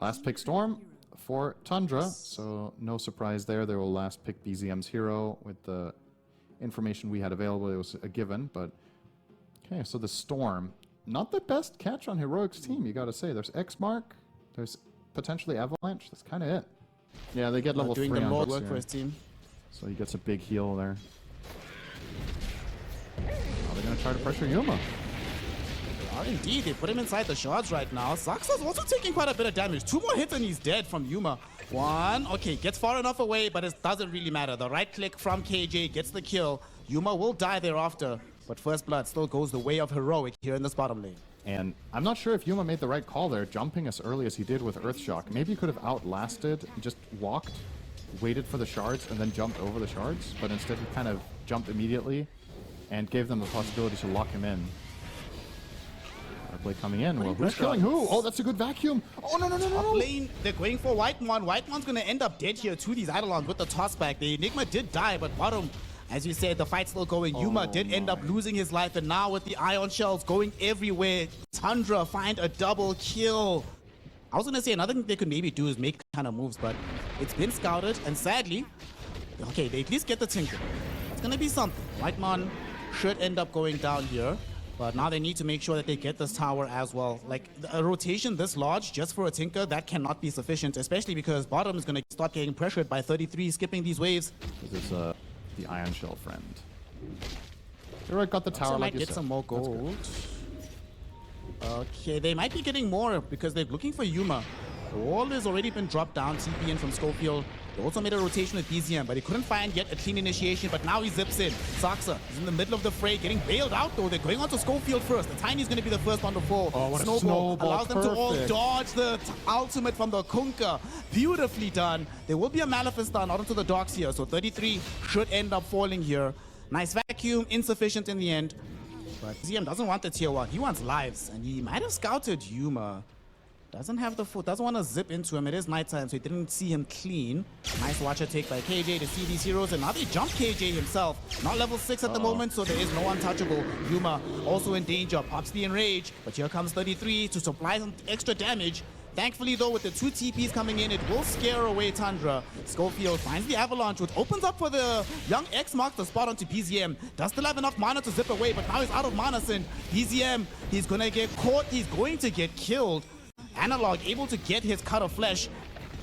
Last pick Storm for Tundra, so no surprise there. They will last pick BZM's hero with the information we had available. It was a given, but okay, so the Storm. Not the best catch on Heroic's team, you gotta say. There's X-Mark, there's potentially Avalanche, that's kind of it. Yeah, they get level 3 doing the on Lord Bucks work for his team. So he gets a big heal there. Now they're gonna try to pressure Yuma. Oh, indeed, they put him inside the shards right now. Saxa's also taking quite a bit of damage. 2 more hits and he's dead from Yuma. 1, okay, gets far enough away, but it doesn't really matter. The right click from KJ gets the kill. Yuma will die thereafter, but First Blood still goes the way of Heroic here in this bottom lane. And I'm not sure if Yuma made the right call there, jumping as early as he did with Earthshock. Maybe he could have outlasted, just walked, waited for the shards, and then jumped over the shards, but instead he kind of jumped immediately and gave them the possibility to lock him in. Play coming in. Well, who's killing who? Oh, that's a good vacuum. Oh, no, no, no, no, no. Lane, they're going for Whitemon. Whitemon's going to end up dead here to these Eidolons with the toss back. The Enigma did die, but bottom, as you said, the fight's still going. Yuma did end up losing his life, and now with the Ion Shells going everywhere, Tundra find a double kill. I was going to say another thing they could maybe do is make kind of moves, but it's been scouted, and sadly, okay, they at least get the Tinker. That's going to be something. Whitemon should end up going down here. But now they need to make sure that they get this tower as well. Like, a rotation this large just for a Tinker, that cannot be sufficient, especially because bottom is going to start getting pressured by 33, skipping these waves. This is the Iron Shell friend. Heroic got the tower, also like might you get some more gold. Okay, they might be getting more because they're looking for Yuma. All has already been dropped down, TP in from Schofield. They also made a rotation with BZM, but he couldn't find yet a clean initiation, but now he zips in. Saxa is in the middle of the fray, getting bailed out though. They're going on to Schofield first. The Tiny's going to be the first one to fall. Oh, what Snowball a snowball. allows them to all dodge the ultimate from the Kunkka. Beautifully done. There will be a Maleficent out onto the docks here, so 33 should end up falling here. Nice vacuum, insufficient in the end. But BZM doesn't want the tier 1. He wants lives, and he might have scouted Yuma. Doesn't have the foot, doesn't want to zip into him. It is nighttime, so he didn't see him clean. Nice watcher take by KJ to see these heroes, and now they jump KJ himself. Not level 6 at the moment, so there is no untouchable. Yuma also in danger, pops the enrage, but here comes 33 to supply some extra damage. Thankfully though, with the 2 TPs coming in, it will scare away Tundra. Schofield finds the Avalanche, which opens up for the young X marks the spot onto BZM. Does still have enough mana to zip away, but now he's out of mana, and BZM, he's gonna get caught, he's going to get killed. Analog able to get his cut of flesh,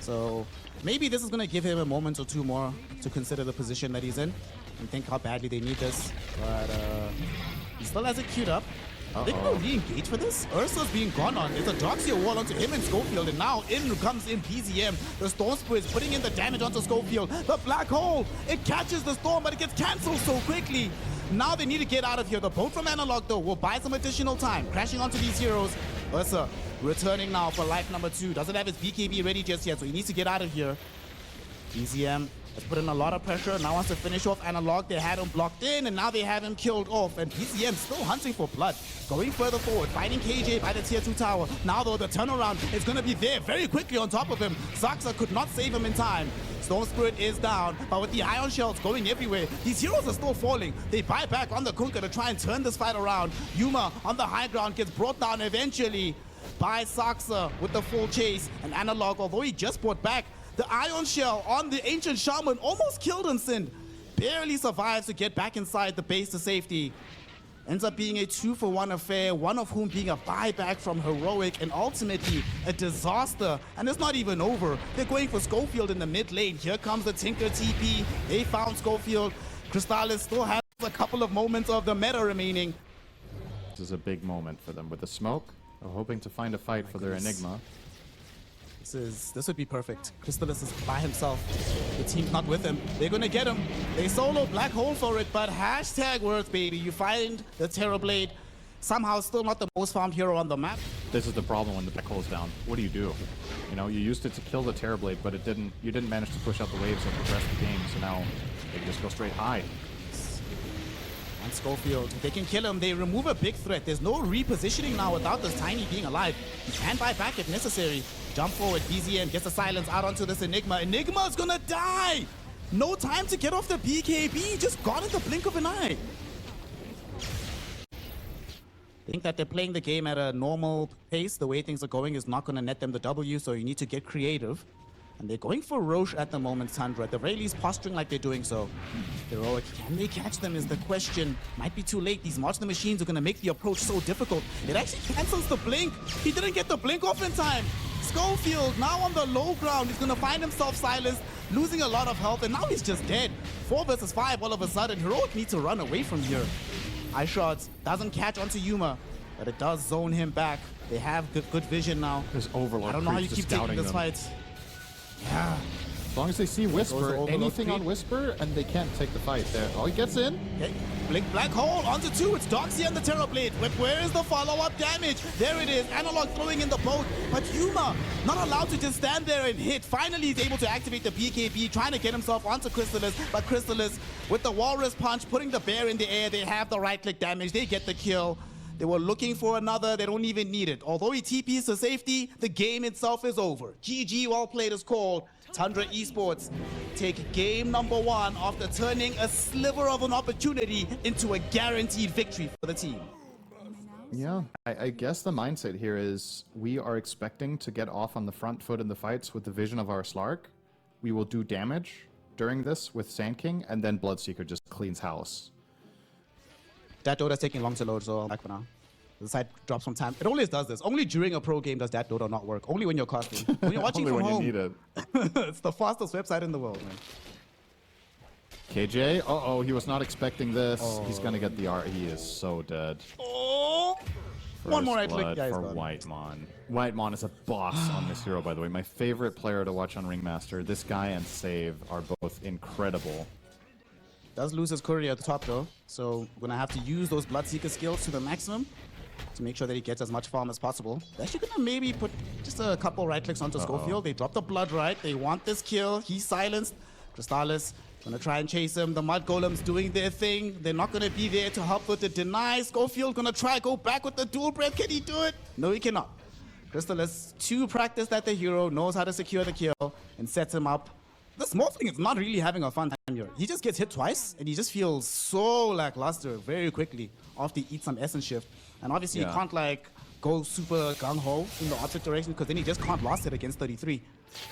so maybe this is going to give him a moment or 2 more to consider the position that he's in and think how badly they need this. But he still has it queued up. Are they going to re-engage for this? Ursa's being gone on. There's a Doxia wall onto him and Schofield, and now in comes in BZM. The Storm Spirit is putting in the damage onto Schofield. The Black Hole, it catches the Storm, but it gets cancelled so quickly. Now they need to get out of here. The boat from Analog, though, will buy some additional time. Crashing onto these heroes. Ursa returning now for life number 2. Doesn't have his BKB ready just yet, so he needs to get out of here. BZM has put in a lot of pressure. Now wants to finish off Analog. They had him blocked in, and now they have him killed off. And BZM still hunting for blood. Going further forward, fighting KJ by the tier 2 tower. Now, though, the turnaround is going to be there very quickly on top of him. Zaxa could not save him in time. Storm Spirit is down, but with the Ion Shells going everywhere, these heroes are still falling. They buy back on the Kunkka to try and turn this fight around. Yuma on the high ground gets brought down eventually by Saxa with the full chase. And Analog, although he just brought back the Ion Shell on the Ancient Shaman, almost killed Sin. Barely survives to get back inside the base to safety. Ends up being a 2-for-1 affair, one of whom being a buyback from Heroic, and ultimately a disaster. And it's not even over. They're going for Schofield in the mid lane. Here comes the Tinker TP. They found Schofield. Crystallis still has a couple of moments of the meta remaining. This is a big moment for them with the smoke. They're hoping to find a fight for their Enigma. This would be perfect. Crystallis is by himself. The team's not with him. They're gonna get him. They solo Black Hole for it, but hashtag worth, baby. You find the Terrorblade. Somehow still not the most farmed hero on the map. This is the problem when the Black Hole's down. What do? You know, you used it to kill the Terrorblade, but you didn't manage to push out the waves and progress the game, so now they can just go straight high. And Schofield, they can kill him. They remove a big threat. There's no repositioning now without this Tiny being alive. He can buy back if necessary. Jump forward, BZM gets the silence out onto this Enigma. Enigma's gonna die! No time to get off the BKB, just gone in the blink of an eye. They think that they're playing the game at a normal pace. The way things are going is not going to net them the W, so you need to get creative. And they're going for Roche at the moment, Tundra. At the very least, posturing like they're doing so. Heroic, can they catch them is the question. Might be too late. These monster machines are going to make the approach so difficult. It actually cancels the blink. He didn't get the blink off in time. Schofield now on the low ground. He's going to find himself silenced, losing a lot of health, and now he's just dead. 4 versus 5 all of a sudden. Heroic needs to run away from here. Eye shots doesn't catch onto Yuma, but it does zone him back. They have good vision now. There's Overlord. I don't know how you keep taking this fight. Yeah. As long as they see Whisper, anything on Whisper, and they can't take the fight there. Oh, he gets in. Okay. Blink Black Hole onto 2. It's Doxy and the Terror Blade. But where is the follow-up damage? There it is. Analog throwing in the boat. But Yuma not allowed to just stand there and hit. Finally, he's able to activate the BKB, trying to get himself onto Crystallis. But Crystallis, with the Walrus Punch, putting the bear in the air, they have the right-click damage. They get the kill. They were looking for another. They don't even need it. Although he TPs to safety, the game itself is over. GG, well played is called. Tundra Esports take game number 1 after turning a sliver of an opportunity into a guaranteed victory for the team. Yeah, I guess the mindset here is we are expecting to get off on the front foot in the fights with the vision of our Slark. We will do damage during this with Sand King, and then Bloodseeker just cleans house. That Dota's taking long to load, so I'm back for now. The side drops from time. It always does this. Only during a pro game does that Dota not work. Only when you're casting. When you're watching Only from when home. you need it. It's the fastest website in the world, man. KJ, uh-oh, he was not expecting this. He's gonna get the art. He is so dead. Oh! One more right click. Yeah, for Whitemon. Whitemon is a boss on this hero, by the way. My favorite player to watch on Ringmaster. This guy and Save are both incredible. Does lose his courier at the top though, so we're gonna have to use those Bloodseeker skills to the maximum to make sure that he gets as much farm as possible. They're actually gonna maybe put just a couple right clicks onto Schofield. They drop the blood right. They want this kill. He's silenced. Crystallis gonna try and chase him. The Mud Golems doing their thing. They're not gonna be there to help with the deny. Schofield gonna try go back with the dual breath. Can he do it? No, he cannot. Crystallis, too practiced at the hero, knows how to secure the kill and sets him up. The small thing is not really having a fun time here. He just gets hit twice, and he just feels so lackluster very quickly after he eats some essence shift. And obviously, he can't like go super gung-ho in the opposite direction because then he just can't last it against 33.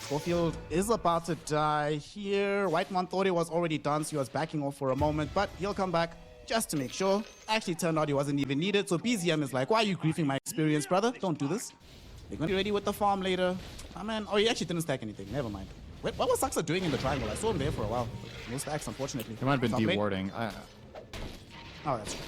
Schofield is about to die here. Whitemon thought it was already done, so he was backing off for a moment, but he'll come back just to make sure. Actually, turned out he wasn't even needed, so BZM is like, why are you griefing my experience, brother? Don't do this. They're going to be ready with the farm later. Oh, man. Oh, he actually didn't stack anything. Never mind. Wait, what was Saxa doing in the triangle? I saw him there for a while. No stacks, unfortunately. He might have been dewarding. Oh, that's true.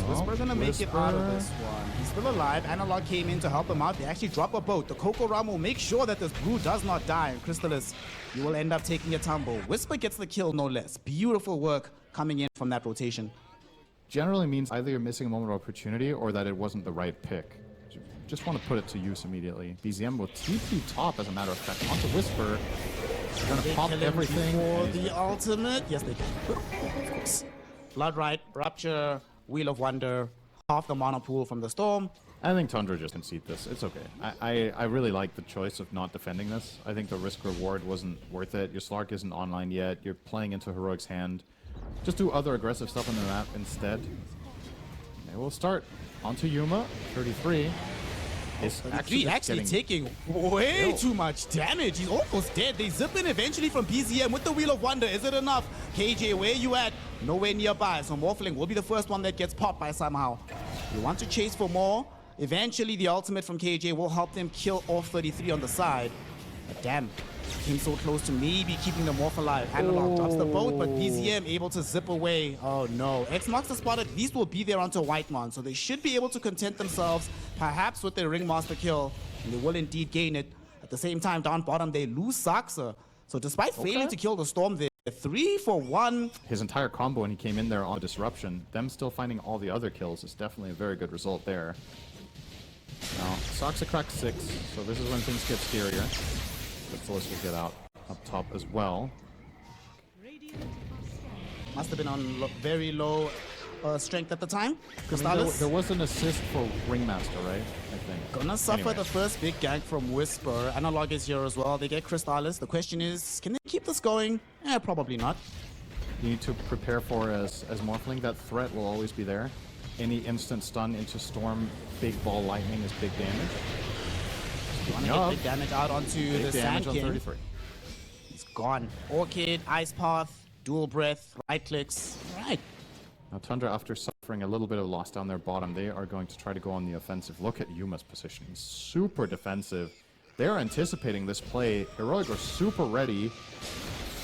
Whisper's gonna make it out of this one. He's still alive. Analog came in to help him out. They actually drop a boat. The Coco Ram will make sure that this brew does not die. And Crystallis, you will end up taking a tumble. Whisper gets the kill, no less. Beautiful work coming in from that rotation. Generally means either you're missing a moment of opportunity or that it wasn't the right pick. Just want to put it to use immediately. BZM will TP top, as a matter of fact, onto Whisper. They're going to pop everything. For the ultimate. Yes, they can. Of course. Blood Right, Rupture, Wheel of Wonder, half the mana pool from the Storm. I think Tundra just concede this. It's okay. I really like the choice of not defending this. I think the risk-reward wasn't worth it. Your Slark isn't online yet. You're playing into Heroic's hand. Just do other aggressive stuff on the map instead. They will start onto Yuma, 33. Is actually taking way too much damage. He's almost dead. They zip in eventually from BZM with the Wheel of Wonder. Is it enough? KJ, where you at? Nowhere nearby. So Morphling will be the first one that gets popped by somehow. You want to chase for more. Eventually, the ultimate from KJ will help them kill off 33 on the side. But damn, came so close to maybe keeping the Morph alive. Analog drops the boat, but BZM able to zip away. Oh no. X marks the spot. At least will be there onto Whitemon, so they should be able to content themselves, perhaps with their Ringmaster kill, and they will indeed gain it. At the same time, down bottom, they lose Saxa. So despite failing to kill the Storm, they're 3 for 1. His entire combo when he came in there on Disruption, them still finding all the other kills is definitely a very good result there. Now, Saxa cracked 6, so this is when things get scarier. The Force will get out up top as well. Must have been on very low strength at the time. I mean, there was an assist for Ringmaster, right? I think. Gonna suffer the first big gank from Whisper. Analog is here as well. They get Crystallis. The question is, can they keep this going? Probably not. You need to prepare for as Morphling. That threat will always be there. any instant stun into Storm, big ball lightning is big damage. You want to get big damage out onto Big the damage Sand on King. 33. He's gone. Orchid, Ice Path, dual breath, right clicks. Right. Now Tundra, after suffering a little bit of loss down their bottom, they are going to try to go on the offensive. Look at Yuma's positioning. Super defensive. They're anticipating this play. Heroic are super ready.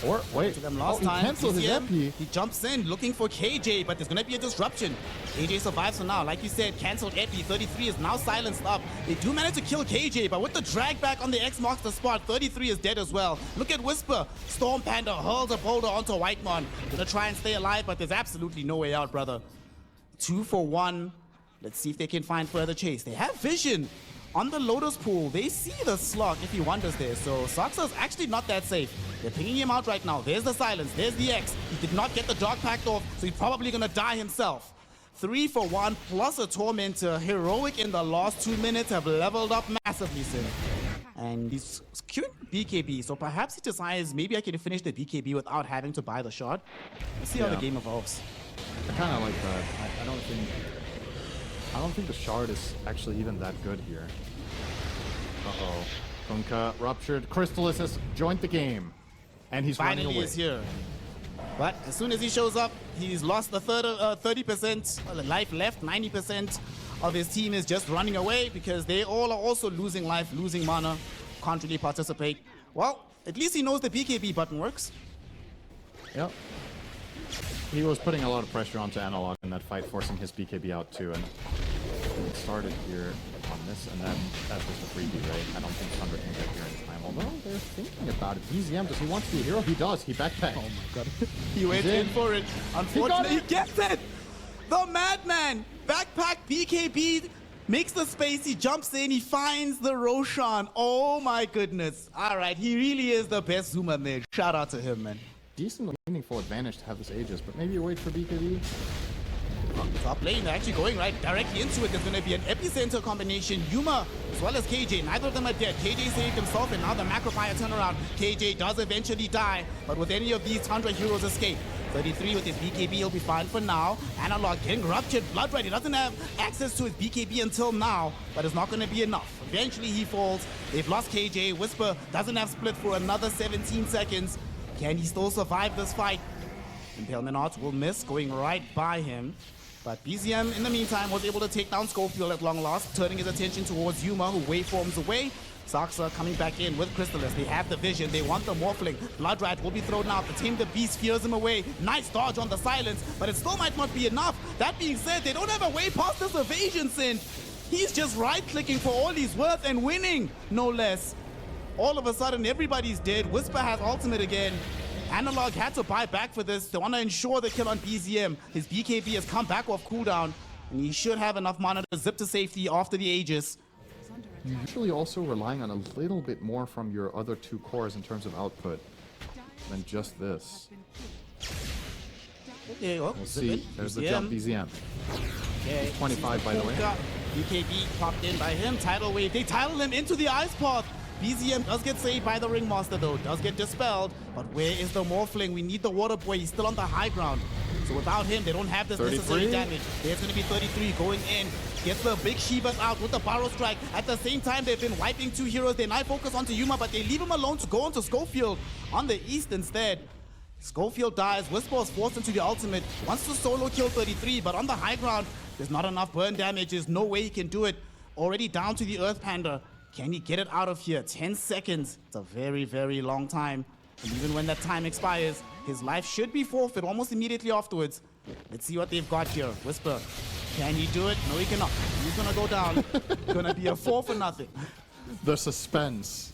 Or, wait, To them last he time. canceled his PCM, epi. he jumps in looking for KJ, but there's going to be a disruption. KJ survives for now. Like you said, cancelled epi. 33 is now silenced up. They do manage to kill KJ, but with the drag back on the X marks the spot, 33 is dead as well. Look at Whisper. Storm Panda hurls a boulder onto Whitemon. Gonna try and stay alive, but there's absolutely no way out, brother. 2 for 1. Let's see if they can find further chase. They have vision on the Lotus pool. They see the slug if he wanders there. So Soxa's actually not that safe. They're pinging him out right now. There's the silence. There's the X. He did not get the dog packed off, so he's probably gonna die himself. 3 for 1 plus a Tormentor. Heroic in the last 2 minutes have leveled up massively, sir. And he's queuing BKB, so perhaps he decides maybe I can finish the BKB without having to buy the shard. Let's see how the Yeah. game evolves. I kind of like that. I don't think the shard is actually even that good here. Uh-oh. Kunkka ruptured. Crystallis has joined the game. And he's running Finally away. is here. But as soon as he shows up, he's lost the 30% life left. 90% of his team is just running away because they all are also losing life, losing mana. Can't really participate. Well, at least he knows the BKB button works. Yep. He was putting a lot of pressure onto Analog in that fight, forcing his BKB out too. And it started here on this, and then that's just a freebie, right? I don't think Tundra can get here in time. Although they're thinking about it. BZM, does he want to be a hero? He does. He backpacked. Oh my god. He went in. in for it. Unfortunately, he it. gets it! The Madman! Backpack BKB makes the space, he jumps in, he finds the Roshan. Oh my goodness. Alright, he really is the best Zoomer there. Shout out to him, man. Decent, meaningful advantage to have this Aegis, but maybe you wait for BKB. Top lane, they're actually going right directly into it. There's going to be an epicenter combination. Yuma as well as KJ. Neither of them are dead. KJ saved himself, and now the macro fire turnaround. KJ does eventually die, but with any of these Tundra heroes escape. 33 with his BKB, he'll be fine for now. Analog getting ruptured. Blood Red, he doesn't have access to his BKB until now, but it's not going to be enough. Eventually he falls. They've lost KJ. Whisper doesn't have split for another 17 seconds. Can he still survive this fight? Impalement Arts will miss, going right by him. But BZM, in the meantime, was able to take down Schofield at long last, turning his attention towards Yuma, who waveforms away. Saxa coming back in with Crystallis. They have the vision. They want the Morphling. Bloodrat will be thrown out. The Tame the Beast fears him away. Nice dodge on the silence, but it still might not be enough. That being said, they don't have a way past this evasion synth. He's just right-clicking for all he's worth and winning, no less. All of a sudden, everybody's dead. Whisper has ultimate again. Analog had to buy back for this. They want to ensure the kill on BZM. His BKB has come back off cooldown, and he should have enough mana to zip to safety after the Aegis. You're usually also relying on a little bit more from your other two cores in terms of output than just this. Okay, well, We'll see. There's the jump, BZM. Okay. 25, by the way. BKB popped in by him. Tidal wave. They tidal him into the ice path. BZM does get saved by the Ringmaster though, does get dispelled, but where is the Morphling? We need the Water Boy, he's still on the high ground. So without him, they don't have this 33. necessary damage. There's gonna be 33 going in. Gets the big Shivas out with the Barrow Strike. At the same time, they've been wiping two heroes. They now focus onto Yuma, but they leave him alone to go onto Schofield on the east instead. Schofield dies, Whisper is forced into the ultimate. Wants to solo kill 33, but on the high ground, there's not enough burn damage. There's no way he can do it. Already down to the Earth Panda. Can he get it out of here? 10 seconds. It's a very, very long time. And even when that time expires, his life should be forfeit almost immediately afterwards. Let's see what they've got here. Whisper. Can he do it? No, he cannot. He's gonna go down. Gonna be a 4 for nothing. The suspense.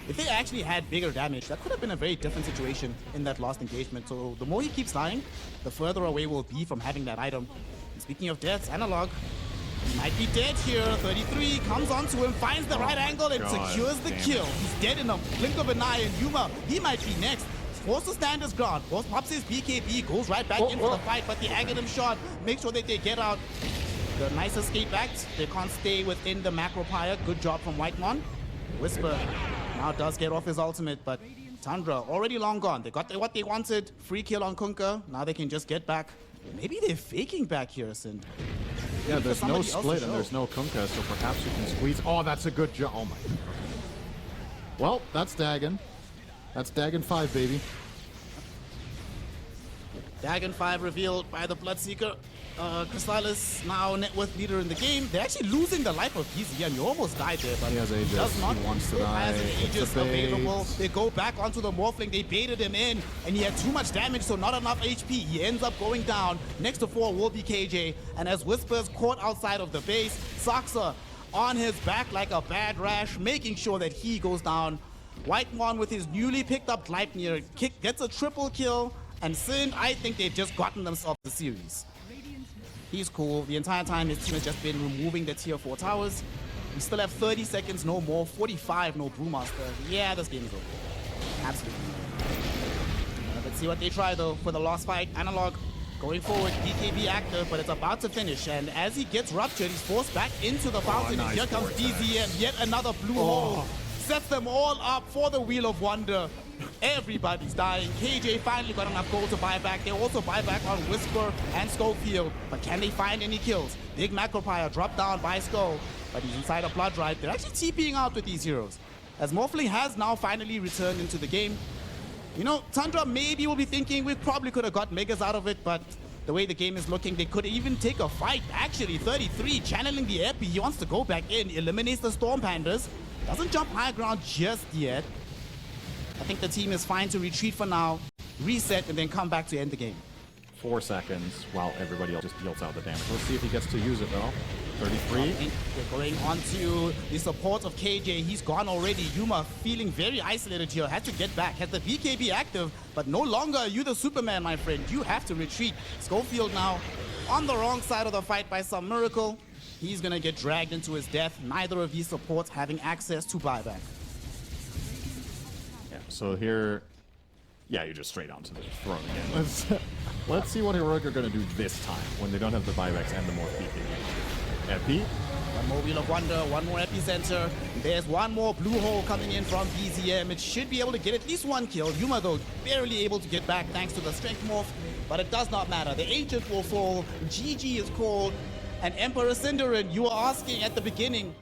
If they actually had bigger damage, that could have been a very different situation in that last engagement. So the more he keeps dying, the further away we'll be from having that item. And speaking of deaths, Analog, he might be dead here. 33 comes onto him, finds the right angle, and secures the kill. He's dead in a blink of an eye, and Yuma, he might be next. Forced to stand his ground. Force pops his BKB, goes right back into the fight, but the Aghanim shot makes sure that they get out. The nice escape act. They can't stay within the macro pyre. Good job from Whitemon. Whisper now does get off his ultimate, but Tundra already long gone. They got what they wanted. Free kill on Kunkka. Now they can just get back Maybe they're faking back here, Sind. Yeah, there's no somebody else to split and show. there's no Kunkka, so perhaps you can squeeze. Oh, that's a good jump. Oh my god. Well, that's Dagon. That's Dagon 5, baby. Dagon 5 revealed by the Bloodseeker. Crystalis now net worth leader in the game. They're actually losing the life of PGL. You almost died there, but He has Aegis. does not. He wants to He die. has an It's Aegis a bait. available. They go back onto the Morphling. They baited him in, and he had too much damage, so not enough HP. He ends up going down. Next to 4 will be KJ, and as Whispers caught outside of the base, Saxa on his back like a bad rash, making sure that he goes down. Whitemon with his newly picked up Gleipnir gets a triple kill, and Sin, I think they've just gotten themselves the series. He's cool. The entire time his team has just been removing the tier 4 towers. We still have 30 seconds, no more. 45, no Brewmaster. Yeah, this game is over. Absolutely. Let's see what they try though for the last fight. Analog going forward, BKB active, but it's about to finish. And as he gets ruptured, he's forced back into the fountain. nice And here comes vortex. DZM, yet another blue hole. Sets them all up for the Wheel of Wonder. Everybody's dying. KJ finally got enough gold to buy back. They also buy back on Whisper and Schofield. But can they find any kills? Big Macropire dropped down by Skull, but he's inside a Blood Drive. They're actually TPing out with these heroes. As Morphling has now finally returned into the game. You know, Tundra maybe will be thinking we probably could have got Megas out of it, but the way the game is looking, they could even take a fight. Actually, 33, channeling the Epi. He wants to go back in, eliminates the Storm Pandas. Doesn't jump high ground just yet. I think the team is fine to retreat for now, reset, and then come back to end the game. 4 seconds while everybody else just deals out the damage. Let's see if he gets to use it though. 33. They're going on to the support of KJ. He's gone already. Yuma feeling very isolated here. Had to get back. Had the BKB active, but no longer are you the Superman, my friend. You have to retreat. Schofield now on the wrong side of the fight by some miracle. He's gonna get dragged into his death. Neither of these supports having access to buyback. Yeah, so here, yeah, you just straight onto the throne again. Let's see what Heroic are going to do this time when they don't have the buybacks and the more PK. Epi. One more Wheel of Wonder, one more Epicenter. There's one more blue hole coming in from BZM. It should be able to get at least one kill. Yuma, though, barely able to get back thanks to the Strength Morph, but it does not matter. The Ancient will fall. GG is called. And Emperor Cinderin, you were asking at the beginning,